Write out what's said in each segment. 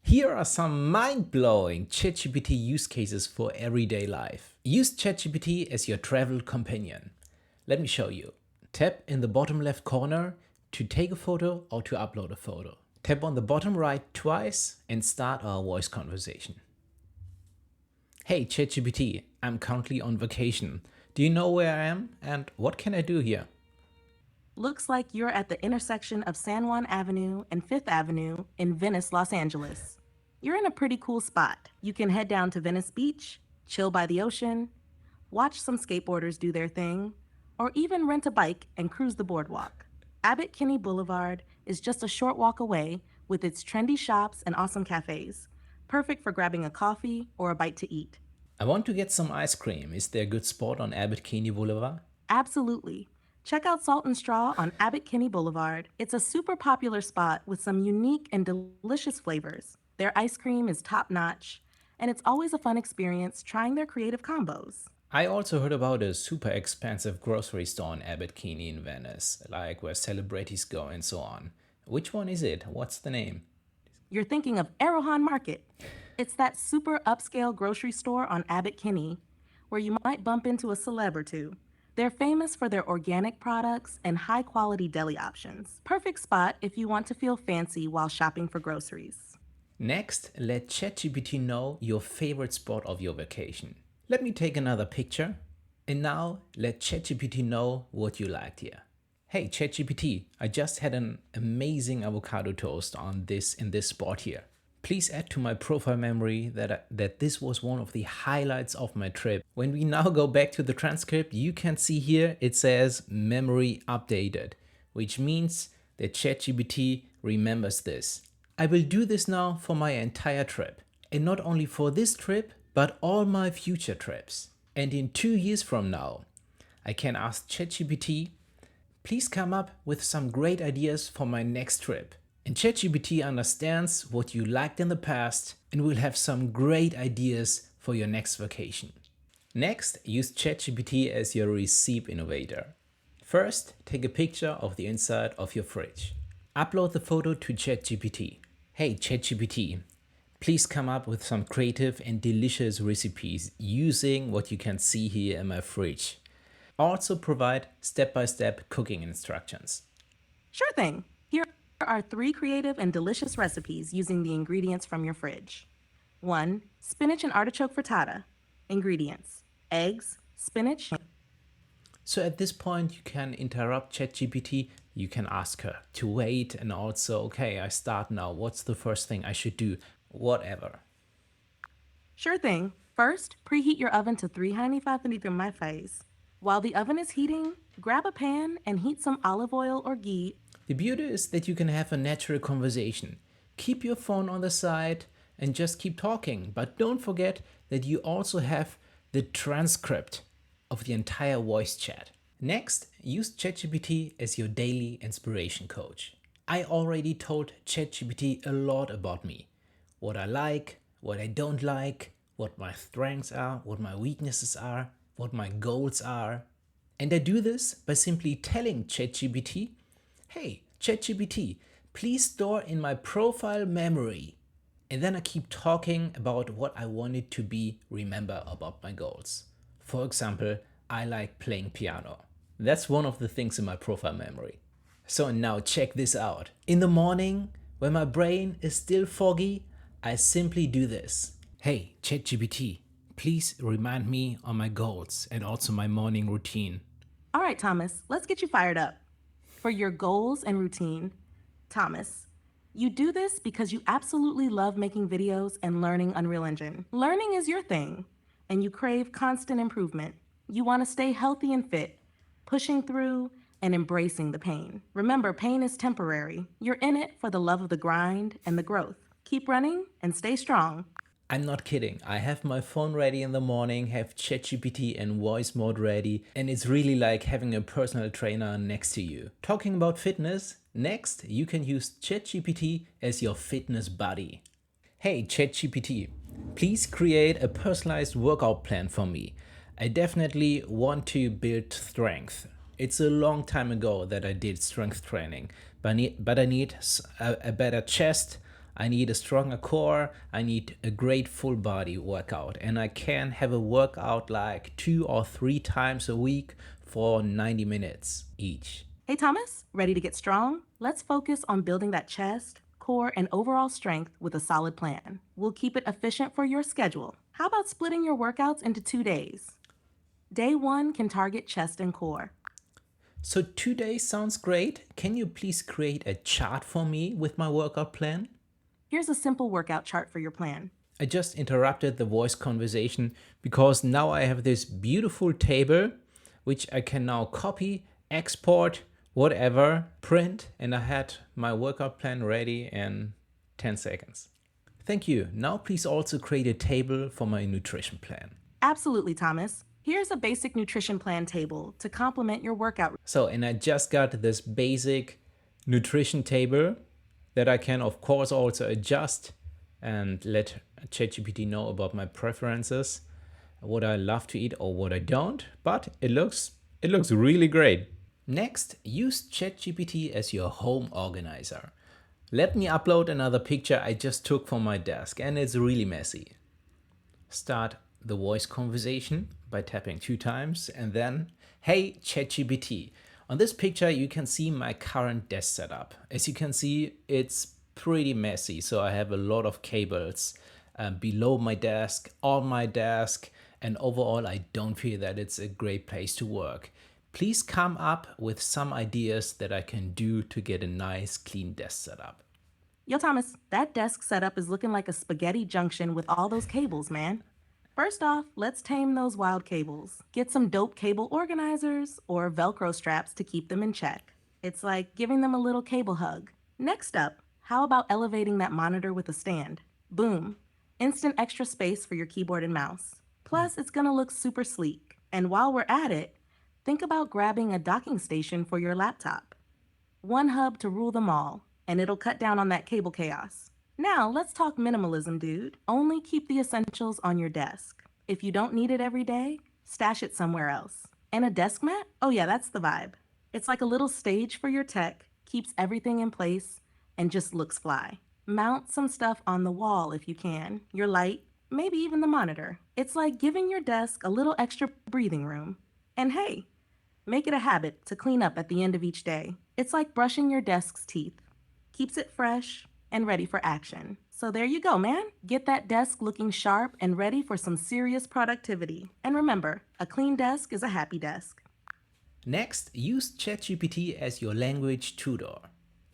Here are some mind-blowing ChatGPT use cases for everyday life. Use ChatGPT as your travel companion. Let me show you. Tap in the bottom left corner to take a photo or to upload a photo. Tap on the bottom right twice and start our voice conversation. Hey ChatGPT, I'm currently on vacation. Do you know where I am and what can I do here? Looks like you're at the intersection of San Juan Avenue and Fifth Avenue in Venice, Los Angeles. You're in a pretty cool spot. You can head down to Venice Beach, chill by the ocean, watch some skateboarders do their thing, or even rent a bike and cruise the boardwalk. Abbot Kinney Boulevard is just a short walk away with its trendy shops and awesome cafes, perfect for grabbing a coffee or a bite to eat. I want to get some ice cream. Is there a good spot on Abbot Kinney Boulevard? Absolutely. Check out Salt and Straw on Abbot Kinney Boulevard. It's a super popular spot with some unique and delicious flavors. Their ice cream is top notch, and it's always a fun experience trying their creative combos. I also heard about a super expensive grocery store in Abbot Kinney in Venice, like where celebrities go and so on. Which one is it? What's the name? You're thinking of Arrowhead Market. It's that super upscale grocery store on Abbot Kinney where you might bump into a celeb or two. They're famous for their organic products and high quality deli options. Perfect spot if you want to feel fancy while shopping for groceries. Next, let ChatGPT know your favorite spot of your vacation. Let me take another picture. And now let ChatGPT know what you liked here. Hey ChatGPT, I just had an amazing avocado toast in this spot here. Please add to my profile memory that this was one of the highlights of my trip. When we now go back to the transcript, you can see here it says memory updated, which means that ChatGPT remembers this. I will do this now for my entire trip. And not only for this trip, but all my future trips. And in 2 years from now, I can ask ChatGPT, please come up with some great ideas for my next trip. And ChatGPT understands what you liked in the past and will have some great ideas for your next vacation. Next, use ChatGPT as your recipe innovator. First, take a picture of the inside of your fridge. Upload the photo to ChatGPT. Hey ChatGPT, please come up with some creative and delicious recipes using what you can see here in my fridge. Also provide step-by-step cooking instructions. Sure thing. Here are 3 creative and delicious recipes using the ingredients from your fridge. 1. Spinach and artichoke frittata. Ingredients: eggs, spinach. So at this point you can interrupt ChatGPT, you can ask her to wait and also, okay, I start now, what's the first thing I should do, whatever. Sure thing. First, preheat your oven to 395 degrees. While the oven is heating, grab a pan and heat some olive oil or ghee. The beauty is that you can have a natural conversation. Keep your phone on the side and just keep talking, but don't forget that you also have the transcript of the entire voice chat. Next, use ChatGPT as your daily inspiration coach. I already told ChatGPT a lot about me. What I like, what I don't like, what my strengths are, what my weaknesses are, what my goals are. And I do this by simply telling ChatGPT, hey, ChatGPT, please store in my profile memory. And then I keep talking about what I wanted to be remember about my goals. For example, I like playing piano. That's one of the things in my profile memory. So now check this out. In the morning, when my brain is still foggy, I simply do this. Hey, ChatGPT, please remind me on my goals and also my morning routine. All right, Thomas, let's get you fired up. For your goals and routine, Thomas, you do this because you absolutely love making videos and learning Unreal Engine. Learning is your thing, and you crave constant improvement. You want to stay healthy and fit, pushing through and embracing the pain. Remember, pain is temporary. You're in it for the love of the grind and the growth. Keep running and stay strong. I'm not kidding. I have my phone ready in the morning, have ChatGPT and voice mode ready, and it's really like having a personal trainer next to you. Talking about fitness, next you can use ChatGPT as your fitness buddy. Hey ChatGPT, please create a personalized workout plan for me. I definitely want to build strength. It's a long time ago that I did strength training, but I need a better chest. I need a stronger core, I need a great full body workout, and I can have a workout like 2 or 3 times a week for 90 minutes each. Hey, Thomas, ready to get strong? Let's focus on building that chest, core, and overall strength with a solid plan. We'll keep it efficient for your schedule. How about splitting your workouts into 2 days? Day 1 can target chest and core. So 2 days sounds great. Can you please create a chart for me with my workout plan? Here's a simple workout chart for your plan. I just interrupted the voice conversation because now I have this beautiful table which I can now copy, export, whatever, print, and I had my workout plan ready in 10 seconds. Thank you. Now please also create a table for my nutrition plan. Absolutely, Thomas. Here's a basic nutrition plan table to complement your workout. So, and I just got this basic nutrition table that I can of course also adjust and let ChatGPT know about my preferences, what I love to eat or what I don't, but it looks really great. Next, use ChatGPT as your home organizer. Let me upload another picture I just took from my desk and it's really messy. Start the voice conversation by tapping 2 times and then, hey ChatGPT. On this picture you can see my current desk setup. As you can see, it's pretty messy, so I have a lot of cables below my desk, on my desk, and overall I don't feel that it's a great place to work. Please come up with some ideas that I can do to get a nice clean desk setup. Yo, Thomas, that desk setup is looking like a spaghetti junction with all those cables, man. First off, let's tame those wild cables. Get some dope cable organizers or Velcro straps to keep them in check. It's like giving them a little cable hug. Next up, how about elevating that monitor with a stand? Boom. Instant extra space for your keyboard and mouse. Plus, it's gonna look super sleek. And while we're at it, think about grabbing a docking station for your laptop. One hub to rule them all, and it'll cut down on that cable chaos. Now, let's talk minimalism, dude. Only keep the essentials on your desk. If you don't need it every day, stash it somewhere else. And a desk mat? Oh yeah, that's the vibe. It's like a little stage for your tech, keeps everything in place, and just looks fly. Mount some stuff on the wall if you can, your light, maybe even the monitor. It's like giving your desk a little extra breathing room. And hey, make it a habit to clean up at the end of each day. It's like brushing your desk's teeth. Keeps it fresh and ready for action. So there you go, man. Get that desk looking sharp and ready for some serious productivity. And remember, a clean desk is a happy desk. Next, use ChatGPT as your language tutor.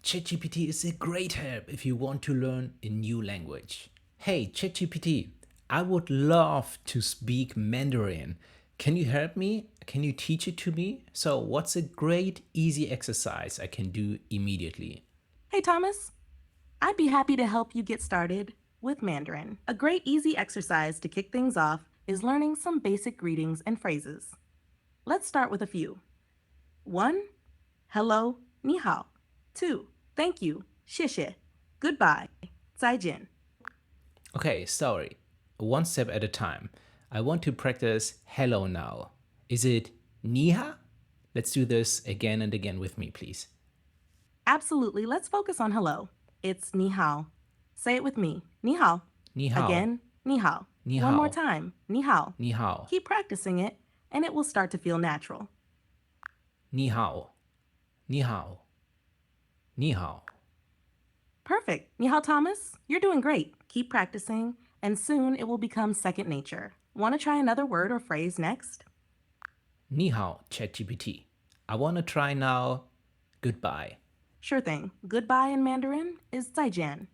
ChatGPT is a great help if you want to learn a new language. Hey ChatGPT, I would love to speak Mandarin. Can you help me? Can you teach it to me? So what's a great easy exercise I can do immediately? Hey, Thomas. I'd be happy to help you get started with Mandarin. A great easy exercise to kick things off is learning some basic greetings and phrases. Let's start with a few. 1. Hello, ni hao. 2. Thank you, 谢谢. Goodbye, 再见. Okay, sorry. One step at a time. I want to practice hello now. Is it niha? Let's do this again and again with me, please. Absolutely. Let's focus on hello. It's ni hao. Say it with me. Ni hao. Ni hao. Again, ni hao. Ni One hao. more time. Ni hao. Ni hao. Keep practicing it, and it will start to feel natural. Ni hao. Ni hao. Ni hao. Perfect. Ni hao, Thomas. You're doing great. Keep practicing, and soon it will become second nature. Want to try another word or phrase next? Ni hao, ChatGPT. I want to try now goodbye. Sure thing. Goodbye in Mandarin is 再见.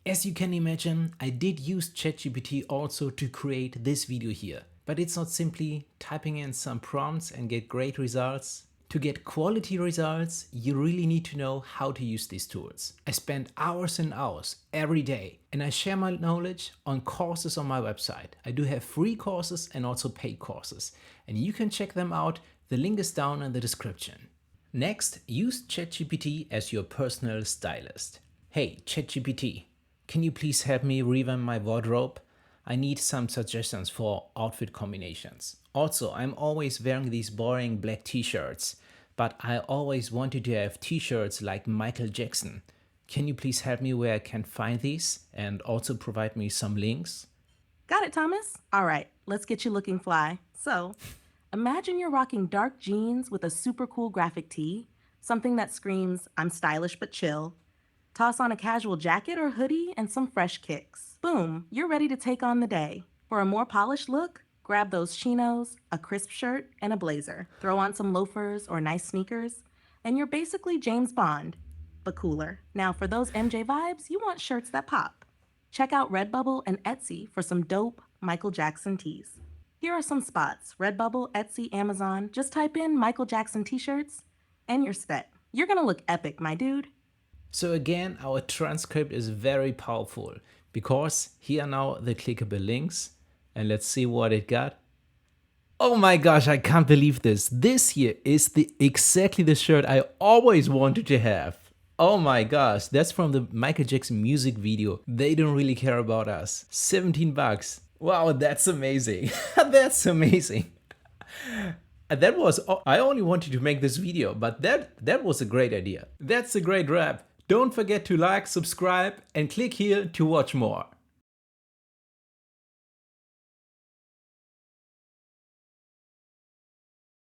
As you can imagine, I did use ChatGPT also to create this video here. But it's not simply typing in some prompts and get great results. To get quality results, you really need to know how to use these tools. I spend hours and hours every day, and I share my knowledge on courses on my website. I do have free courses and also paid courses, and you can check them out. The link is down in the description. Next, use ChatGPT as your personal stylist. Hey ChatGPT, can you please help me revamp my wardrobe? I need some suggestions for outfit combinations. Also, I'm always wearing these boring black t-shirts, but I always wanted to have t-shirts like Michael Jackson. Can you please help me where I can find these and also provide me some links? Got it, Thomas? All right, let's get you looking fly. So, imagine you're rocking dark jeans with a super cool graphic tee, something that screams, I'm stylish but chill. Toss on a casual jacket or hoodie and some fresh kicks. Boom, you're ready to take on the day. For a more polished look, grab those chinos, a crisp shirt, and a blazer. Throw on some loafers or nice sneakers, and you're basically James Bond, but cooler. Now, for those MJ vibes, you want shirts that pop. Check out Redbubble and Etsy for some dope Michael Jackson tees. Here are some spots: Redbubble, Etsy, Amazon. Just type in Michael Jackson t-shirts and you're set. You're gonna look epic, my dude. So again, our transcript is very powerful because here are now the clickable links, and let's see what it got. Oh my gosh, I can't believe this. This here is exactly the shirt I always wanted to have. Oh my gosh, that's from the Michael Jackson music video. They don't really care about us. 17 bucks. Wow, that's amazing. That's amazing. That was, I only wanted to make this video, but that was a great idea. That's a great wrap. Don't forget to like, subscribe, and click here to watch more.